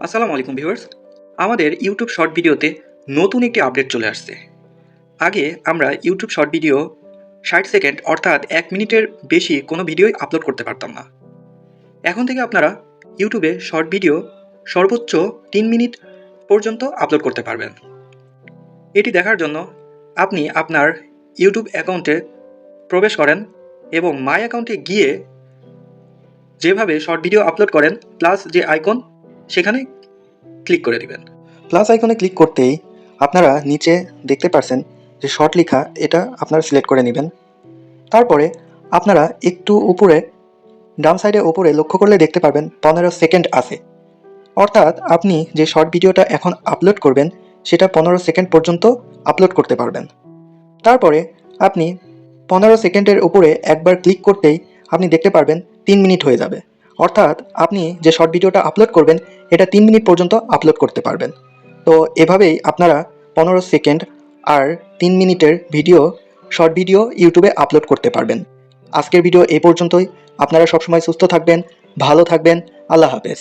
আসসালামু আলাইকুম ভিউয়ার্স। আমাদের ইউটিউব শর্ট ভিডিওতে নতুন একটি আপডেট চলে আসছে। আগে আমরা ইউটিউব শর্ট ভিডিও 60 সেকেন্ড অর্থাৎ 1 মিনিটের বেশি কোনো ভিডিওই আপলোড করতে পারতাম না। এখন থেকে আপনারা ইউটিউবে শর্ট ভিডিও সর্বোচ্চ 3 মিনিট পর্যন্ত আপলোড করতে পারবেন। এটি দেখার জন্য আপনি আপনার ইউটিউব অ্যাকাউন্টে প্রবেশ করেন এবং মাই অ্যাকাউন্টে গিয়ে যেভাবে শর্ট ভিডিও আপলোড করেন প্লাস যে আইকন সেখানে ক্লিক করে দিবেন। প্লাস আইকনে ক্লিক করতেই আপনারা নিচে দেখতে পারছেন যে শর্ট লেখা, এটা আপনারা সিলেক্ট করে নেবেন। তারপরে আপনারা একটু উপরে ডান সাইডে উপরে লক্ষ্য করলে দেখতে পারবেন 15 সেকেন্ড আছে, অর্থাৎ আপনি যে শর্ট ভিডিওটা এখন আপলোড করবেন সেটা 15 সেকেন্ড পর্যন্ত আপলোড করতে পারবেন। তারপরে আপনি 15 সেকেন্ডের উপরে একবার ক্লিক করতেই আপনি দেখতে পারবেন 3 মিনিট হয়ে যাবে, অর্থাৎ আপনি যে শর্ট ভিডিওটা আপলোড করবেন এটা 3 মিনিট পর্যন্ত আপলোড করতে পারবেন। তো এভাবেই আপনারা 15 সেকেন্ড আর 3 মিনিটের শর্ট ভিডিও ইউটিউবে আপলোড করতে পারবেন। আজকের ভিডিও এই পর্যন্তই। আপনারা সবসময় সুস্থ থাকবেন, ভালো থাকবেন। আল্লাহ হাফেজ।